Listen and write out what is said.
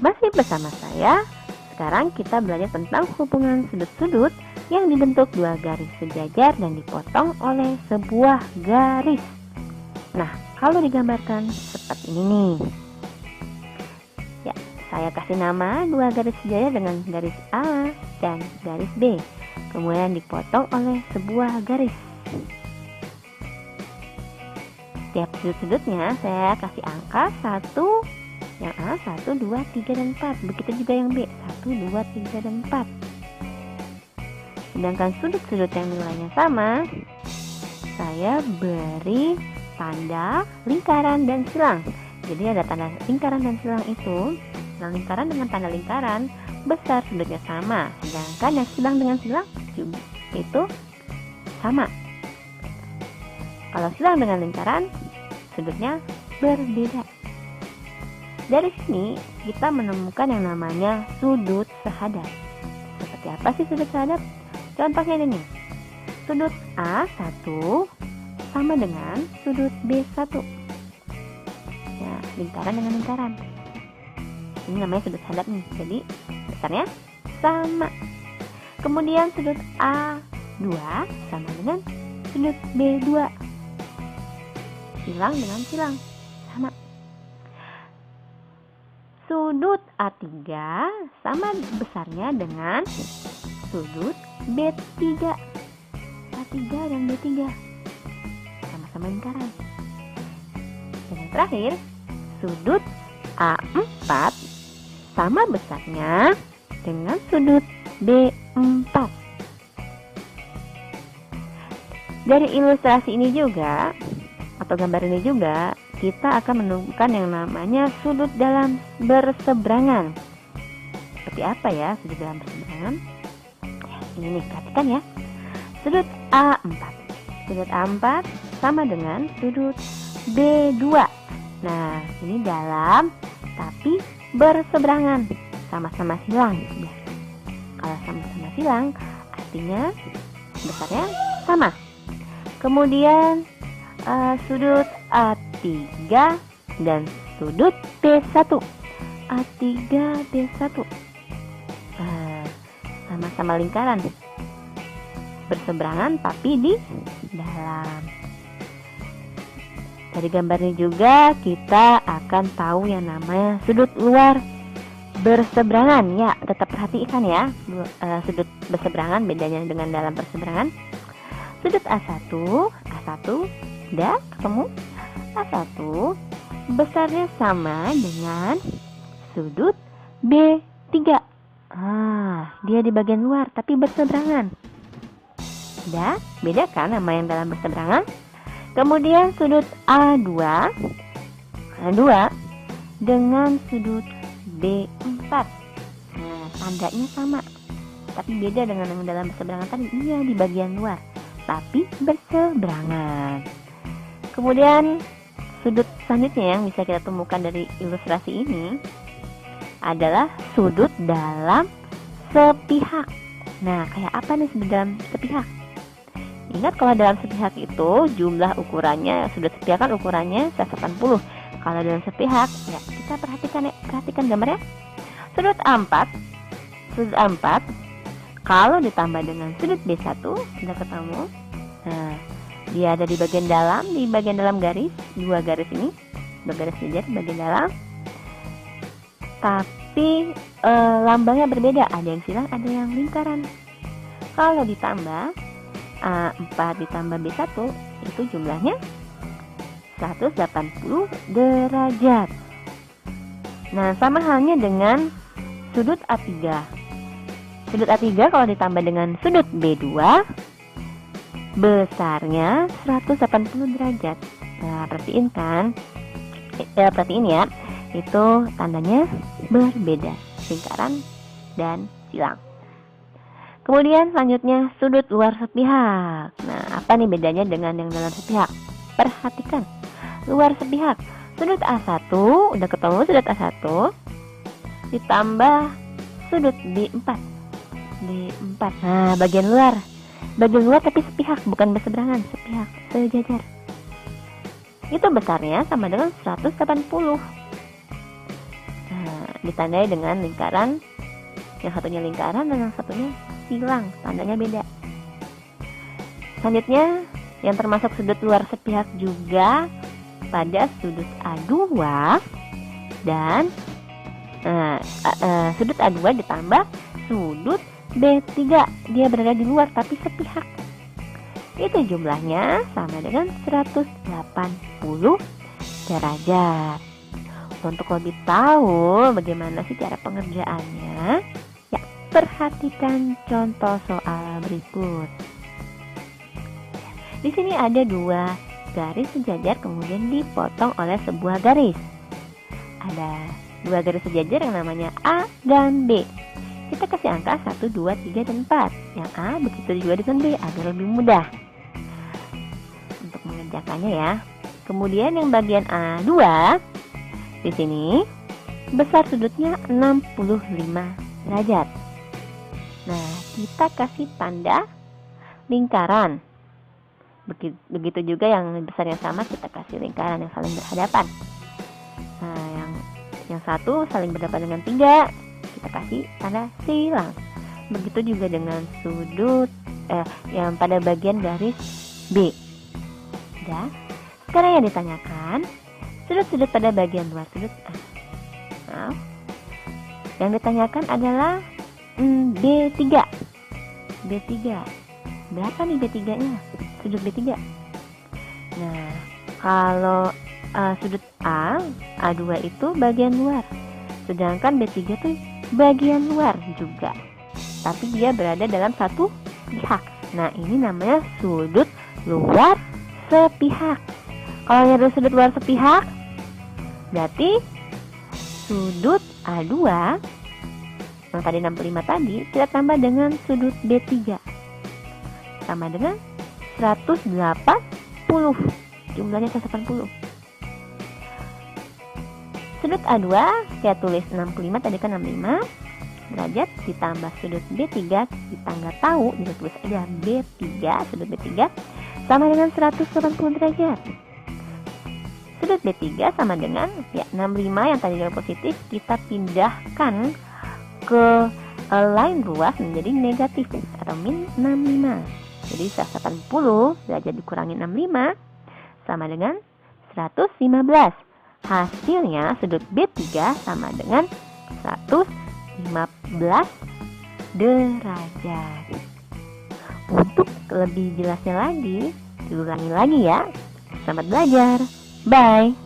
Masih bersama saya. Sekarang kita belajar tentang hubungan sudut-sudut yang dibentuk dua garis sejajar dan dipotong oleh sebuah garis. Nah, kalau digambarkan seperti ini nih. Ya, saya kasih nama dua garis sejajar dengan garis A dan garis B. Kemudian dipotong oleh sebuah garis. Tiap sudut-sudutnya saya kasih angka 1. Yang A 1, 2, 3, dan 4. Begitu juga yang B 1, 2, 3, dan 4. Sedangkan sudut-sudut yang nilainya sama, saya beri tanda lingkaran dan silang. Jadi ada tanda lingkaran dan silang itu. Nah, lingkaran dengan tanda lingkaran besar sudutnya sama, sedangkan yang silang dengan silang itu sama. Kalau silang dengan lingkaran, sudutnya berbeda. Dari sini kita menemukan yang namanya sudut sehadap. Seperti apa sih sudut sehadap? Contohnya ini. Sudut A1 sama dengan sudut B1. Ya, lingkaran dengan lingkaran. Ini namanya sudut sehadap nih. Jadi besarnya sama. Kemudian sudut A2 sama dengan sudut B2. Silang dengan silang sama. Sudut A3 sama besarnya dengan sudut B3. A3 dan B3 sama-sama lingkaran. Dan yang terakhir, sudut A4 sama besarnya dengan sudut B4. Dari ilustrasi ini juga, atau gambar ini juga, kita akan menemukan yang namanya sudut dalam berseberangan. Seperti apa ya sudut dalam berseberangan? Ini nih, perhatikan ya. Sudut A4. Sudut A4 sama dengan sudut B2. Nah, ini dalam tapi berseberangan. Sama-sama silang. Ya. Kalau sama-sama silang, artinya besarnya sama. Kemudian sudut A3 dan sudut B1. A3, B1 sama-sama lingkaran, berseberangan tapi di dalam. Dari gambar ini juga kita akan tahu yang namanya sudut luar berseberangan. Ya, tetap perhatikan ya, sudut berseberangan bedanya dengan dalam berseberangan. Sudut A1 udah ketemu. A1 besarnya sama dengan sudut B3. Dia di bagian luar tapi berseberangan. Udah, beda kan sama yang dalam berseberangan. Kemudian sudut A2 dengan sudut B4. Nah, tandanya sama, tapi beda dengan yang dalam berseberangan tadi. Iya, di bagian luar tapi berseberangan. Kemudian sudut selanjutnya yang bisa kita temukan dari ilustrasi ini adalah sudut dalam sepihak. Nah, kayak apa nih sudut dalam sepihak? Ingat, kalau dalam sepihak itu jumlah ukurannya, sudut sepihak kan ukurannya 180. Kalau dalam sepihak, ya kita perhatikan gambarnya. Sudut A4 kalau ditambah dengan sudut B1 sudah ketemu. Nah, dia ada di bagian dalam garis, dua garis ini, dua garis sejajar di bagian dalam. Tapi lambangnya berbeda, ada yang silang, ada yang lingkaran. Kalau ditambah A4 ditambah B1 itu jumlahnya 180 derajat. Nah, sama halnya dengan sudut A3. Sudut A3 kalau ditambah dengan sudut B2 besarnya 180 derajat. Nah, perhatiin ya, itu tandanya berbeda, lingkaran dan silang. Kemudian selanjutnya sudut luar sepihak. Nah, apa nih bedanya dengan yang dalam sepihak? Perhatikan, luar sepihak. Sudut A1 udah ketemu sudut A1 ditambah sudut B4. Nah, bagian luar tapi sepihak, bukan berseberangan, sepihak, sejajar. Itu besarnya sama dengan 180. Nah, ditandai dengan lingkaran. Yang satunya lingkaran dan yang satunya silang, tandanya beda. Selanjutnya, yang termasuk sudut luar sepihak juga pada sudut A2 dan sudut A2 ditambah sudut B3. Dia berada di luar tapi sepihak. Itu jumlahnya sama dengan 180 derajat. Untuk lebih tahu bagaimana sih cara pengerjaannya, ya perhatikan contoh soal berikut. Di sini ada 2 garis sejajar kemudian dipotong oleh sebuah garis. Ada 2 garis sejajar yang namanya A dan B. Kita kasih angka 1, 2, 3, dan 4. Yang A begitu juga dengan B agar lebih mudah untuk mengerjakannya ya. Kemudian yang bagian A2 di sini besar sudutnya 65 derajat. Nah, kita kasih tanda lingkaran. Begitu juga yang besarnya sama, kita kasih lingkaran yang saling berhadapan. Nah, yang satu saling berhadapan dengan 3, kita kasih tanda silang. Begitu juga dengan sudut yang pada bagian garis B. Ya. Sekarang yang ditanyakan sudut-sudut pada bagian luar sudut A. Nah, yang ditanyakan adalah B3. Berapa nih B3-nya? Sudut B3. Nah, kalau sudut A2 itu bagian luar. Sedangkan B3 itu bagian luar juga. Tapi dia berada dalam satu pihak. Nah, ini namanya sudut luar sepihak. Kalau yang ada sudut luar sepihak, berarti sudut A2 yang tadi 65 tadi kita tambah dengan sudut B3 sama dengan 180. Jumlahnya 180. Sudut A2 saya tulis 65, tadi kan 65 derajat ditambah sudut B3, kita nggak tahu, jadi tulis aja B3, sudut B3 sama dengan 180 derajat. Sudut B3 sama dengan 65 yang tadinya positif, kita pindahkan ke lain ruas menjadi negatif atau min 65. Jadi 180 derajat dikurangi 65 sama dengan 115. Hasilnya sudut B3 sama dengan 115 derajat. Untuk lebih jelasnya lagi, diulangi lagi ya. Selamat belajar. Bye.